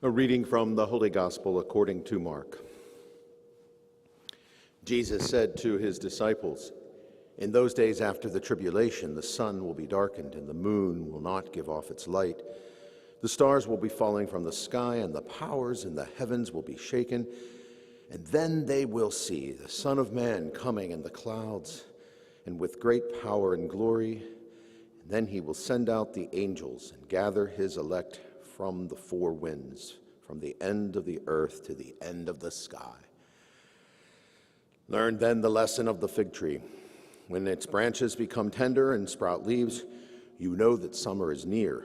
A reading from the Holy Gospel according to Mark. Jesus said to his disciples, "In those days after the tribulation, the sun will be darkened and the moon will not give off its light. The stars will be falling from the sky and the powers in the heavens will be shaken. And then they will see the Son of Man coming in the clouds and with great power and glory. And then he will send out the angels and gather his elect from the four winds, from the end of the earth to the end of the sky. Learn then the lesson of the fig tree. When its branches become tender and sprout leaves, you know that summer is near.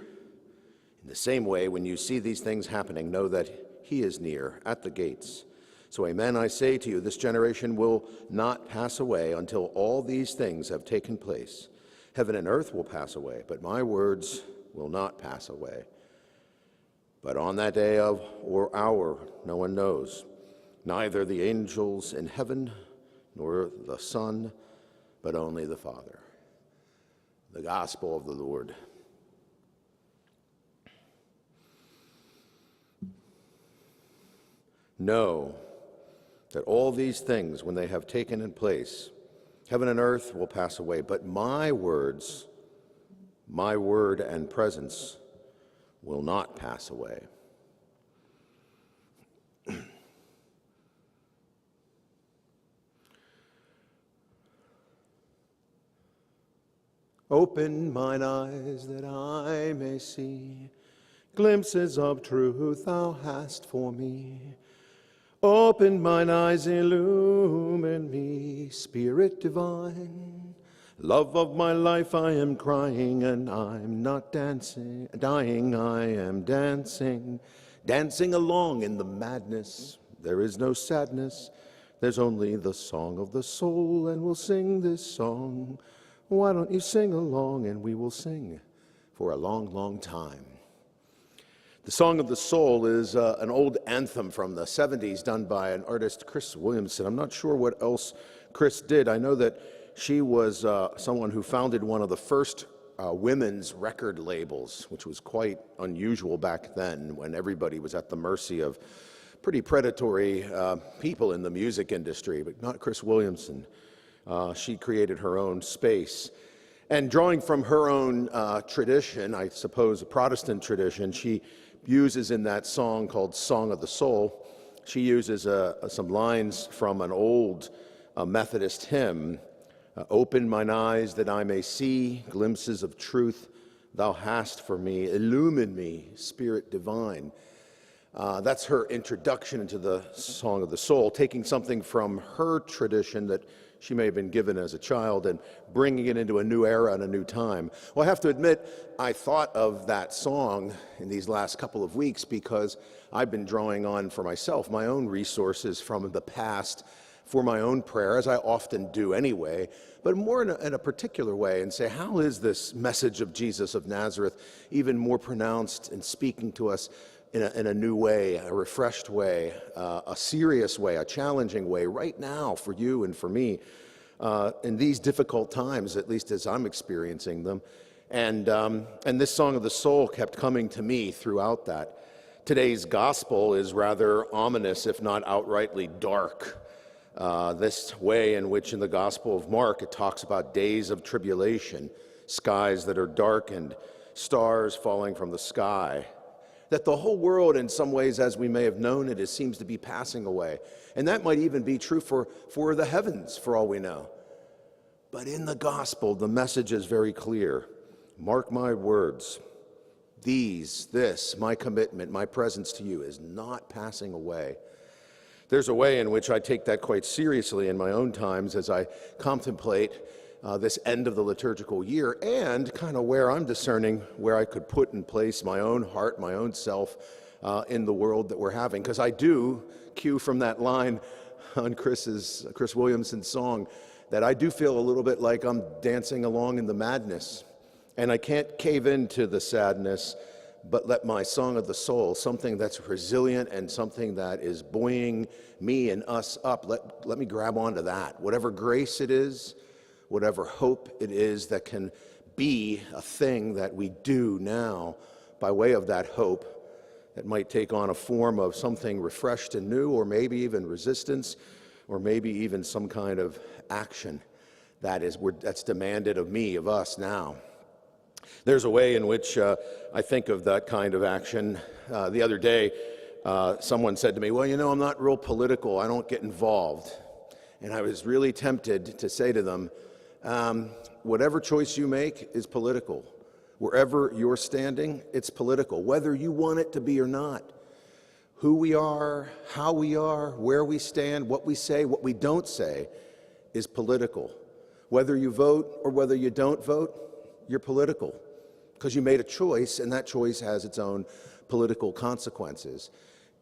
In the same way, when you see these things happening, know that he is near at the gates. So amen, I say to you, this generation will not pass away until all these things have taken place. Heaven and earth will pass away, but my words will not pass away. But on that day or hour, no one knows, neither the angels in heaven nor the Son, but only the Father." The Gospel of the Lord. Know that all these things, when they have taken place, heaven and earth will pass away, but my words, my word and presence will not pass away. Open mine eyes that I may see glimpses of truth thou hast for me. Open mine eyes, illumine me, Spirit divine. Love of my life, I am crying, and I'm not dying, I am dancing along in the madness. There is no sadness, there's only the song of the soul, and we'll sing this song. Why don't you sing along, and we will sing for a long, long time. The Song of the Soul is an old anthem from the 70s done by an artist, Chris Williamson. I'm not sure what else Chris did. I know that she was someone who founded one of the first women's record labels, which was quite unusual back then when everybody was at the mercy of pretty predatory people in the music industry, but not Chris Williamson. She created her own space. And drawing from her own tradition, I suppose a Protestant tradition, she uses in that song called Song of the Soul, she uses some lines from an old Methodist hymn. Open mine eyes that I may see glimpses of truth thou hast for me. Illumine me, Spirit divine. That's her introduction into the Song of the Soul, taking something from her tradition that she may have been given as a child and bringing it into a new era and a new time. Well, I have to admit, I thought of that song in these last couple of weeks because I've been drawing on for myself my own resources from the past for my own prayer, as I often do anyway, but more in a particular way, and say, how is this message of Jesus of Nazareth even more pronounced and speaking to us in a new way, a refreshed way, a serious way, a challenging way right now for you and for me in these difficult times, at least as I'm experiencing them. And this Song of the Soul kept coming to me throughout that. Today's gospel is rather ominous, if not outrightly dark. This way in which in the Gospel of Mark it talks about days of tribulation, skies that are darkened, stars falling from the sky, that the whole world in some ways as we may have known it seems to be passing away. And that might even be true for the heavens for all we know. But in the gospel the message is very clear. Mark my words, this, my commitment, my presence to you is not passing away. There's a way in which I take that quite seriously in my own times as I contemplate this end of the liturgical year and kind of where I'm discerning where I could put in place my own heart, my own self in the world that we're having. Because I do cue from that line on Chris Williamson's song that I do feel a little bit like I'm dancing along in the madness. And I can't cave into the sadness, but let my song of the soul, something that's resilient and something that is buoying me and us up, let me grab onto that. Whatever grace it is, whatever hope it is that can be a thing that we do now by way of that hope that might take on a form of something refreshed and new, or maybe even resistance, or maybe even some kind of action that's demanded of me, of us now. There's a way in which I think of that kind of action. The other day, someone said to me, well, I'm not real political. I don't get involved. And I was really tempted to say to them, whatever choice you make is political. Wherever you're standing, it's political, whether you want it to be or not. Who we are, how we are, where we stand, what we say, what we don't say is political. Whether you vote or whether you don't vote, you're political, because you made a choice, and that choice has its own political consequences.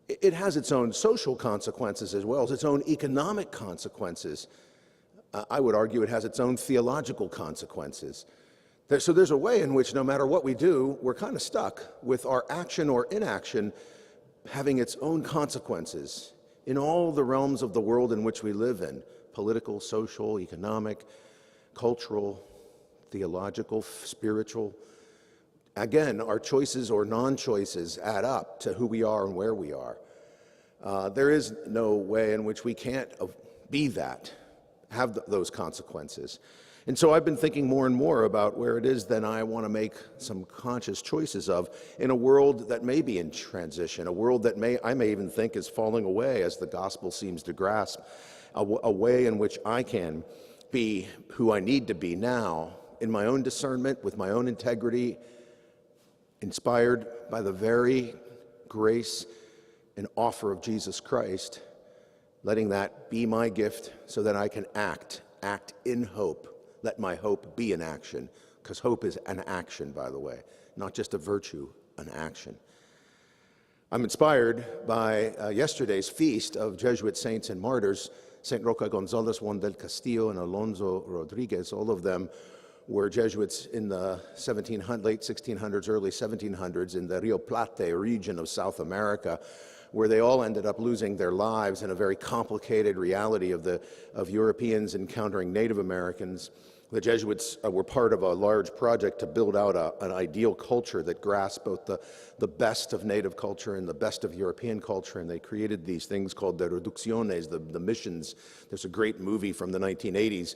It has its own social consequences as well as its own economic consequences. I would argue it has its own theological consequences. So there's a way in which no matter what we do, we're kind of stuck with our action or inaction having its own consequences in all the realms of the world in which we live in: political, social, economic, cultural, theological, spiritual. Again, our choices or non-choices add up to who we are and where we are. There is no way in which we can't be that, have those consequences. And so I've been thinking more and more about where it is that I want to make some conscious choices of in a world that may be in transition, a world that I may even think is falling away as the gospel seems to grasp, a way in which I can be who I need to be now in my own discernment, with my own integrity, inspired by the very grace and offer of Jesus Christ, letting that be my gift so that I can act in hope. Let my hope be an action, because hope is an action, by the way, not just a virtue, an action. I'm inspired by yesterday's feast of Jesuit saints and martyrs, St. Roca Gonzalez, Juan del Castillo, and Alonso Rodriguez. All of them were Jesuits in the late 1600s, early 1700s in the Rio Plate region of South America, where they all ended up losing their lives in a very complicated reality of Europeans encountering Native Americans. The Jesuits were part of a large project to build out an ideal culture that grasped both the best of Native culture and the best of European culture, and they created these things called the reducciones, the missions. There's a great movie from the 1980s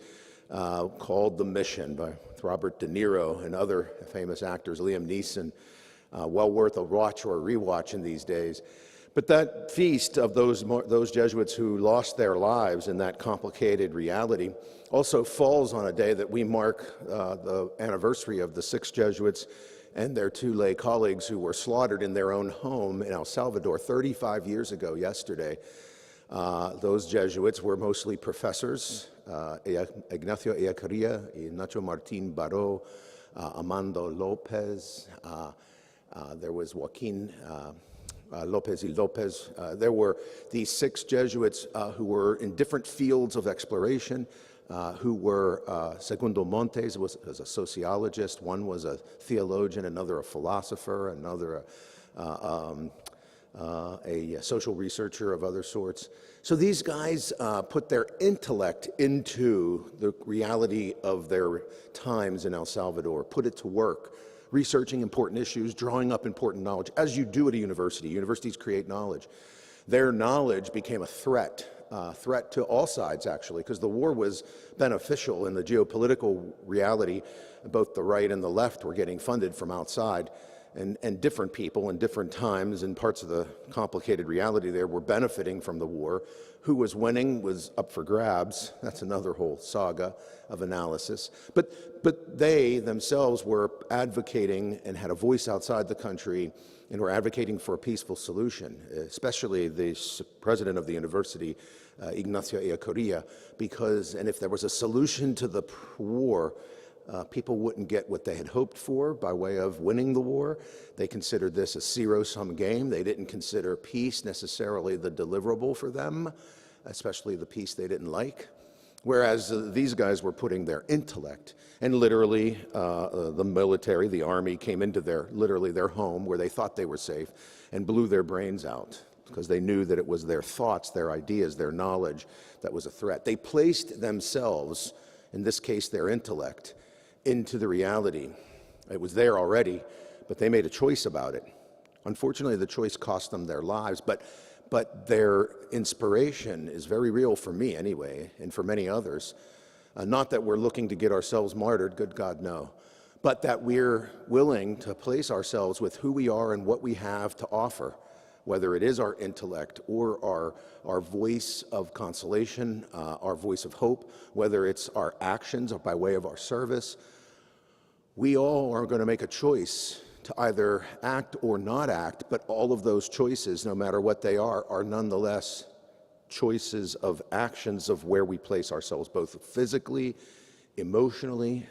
called The Mission with Robert De Niro and other famous actors, Liam Neeson, well worth a watch or a rewatch in these days. But that feast of those Jesuits who lost their lives in that complicated reality also falls on a day that we mark the anniversary of the 6 Jesuits and their 2 lay colleagues who were slaughtered in their own home in El Salvador 35 years ago yesterday. Those Jesuits were mostly professors, Ignacio Ellacuría, Nacho Martín Baró, Amando Lopez, there was Joaquin Lopez y Lopez. There were these 6 Jesuits who were in different fields of exploration, who were Segundo Montes was a sociologist, one was a theologian, another a philosopher, another a social researcher of other sorts. So these guys put their intellect into the reality of their times in El Salvador, put it to work, researching important issues, drawing up important knowledge, as you do at a university. Universities create knowledge. Their knowledge became a threat to all sides, actually, because the war was beneficial in the geopolitical reality. Both the right and the left were getting funded from outside, and different people in different times and parts of the complicated reality there were benefiting from the war. Who was winning was up for grabs. That's another whole saga of analysis. But they themselves were advocating and had a voice outside the country and were advocating for a peaceful solution, especially the president of the university, Ignacio Ellacuría, and if there was a solution to the war, people wouldn't get what they had hoped for by way of winning the war. They considered this a zero-sum game. They didn't consider peace necessarily the deliverable for them, especially the peace they didn't like. Whereas these guys were putting their intellect, and literally the military, the army, came into their home where they thought they were safe and blew their brains out because they knew that it was their thoughts, their ideas, their knowledge that was a threat. They placed themselves, in this case their intellect, into the reality. It was there already, but they made a choice about it. Unfortunately, the choice cost them their lives, but their inspiration is very real for me anyway, and for many others. Not that we're looking to get ourselves martyred, good God, no, but that we're willing to place ourselves with who we are and what we have to offer, whether it is our intellect or our voice of consolation, our voice of hope, whether it's our actions or by way of our service. We all are going to make a choice to either act or not act, but all of those choices, no matter what they are nonetheless choices of actions of where we place ourselves, both physically, emotionally,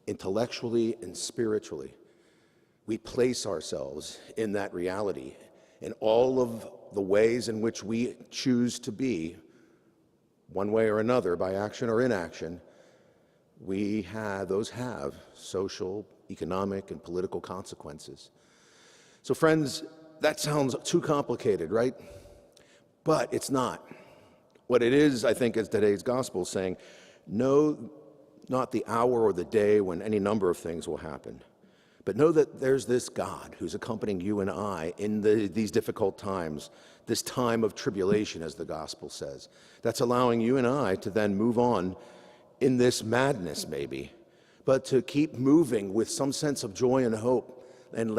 intellectually, and spiritually. We place ourselves in that reality. And all of the ways in which we choose to be, one way or another, by action or inaction, those have social, economic, and political consequences. So friends, that sounds too complicated, right? But it's not. What it is, I think, is today's gospel saying, know not the hour or the day when any number of things will happen, but know that there's this God who's accompanying you and I in these difficult times, this time of tribulation, as the gospel says, that's allowing you and I to then move on in this madness maybe, but to keep moving with some sense of joy and hope, and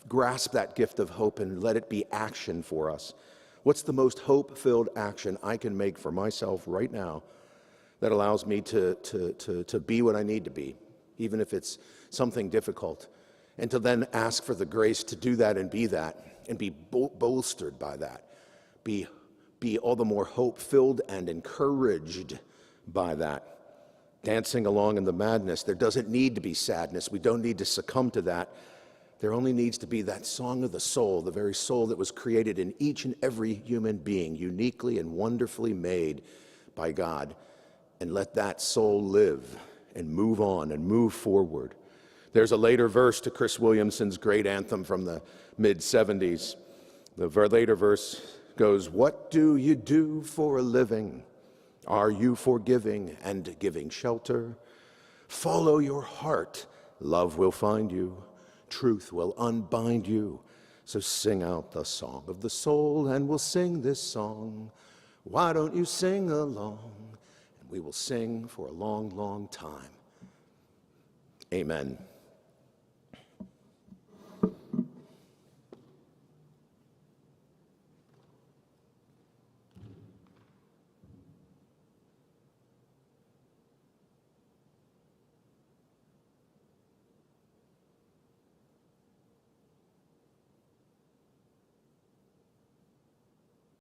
grasp that gift of hope and let it be action for us. What's the most hope-filled action I can make for myself right now that allows me to be what I need to be, even if it's something difficult, and to then ask for the grace to do that and be bolstered by that, be all the more hope-filled and encouraged by that. Dancing along in the madness, there doesn't need to be sadness. We don't need to succumb to that. There only needs to be that song of the soul, the very soul that was created in each and every human being, uniquely and wonderfully made by God. And let that soul live and move on and move forward. There's a later verse to Chris Williamson's great anthem from the mid-'70s. The later verse goes, "What do you do for a living? Are you forgiving and giving shelter? Follow your heart, love will find you, truth will unbind you. So sing out the song of the soul, and we'll sing this song. Why don't you sing along? And we will sing for a long, long time." Amen.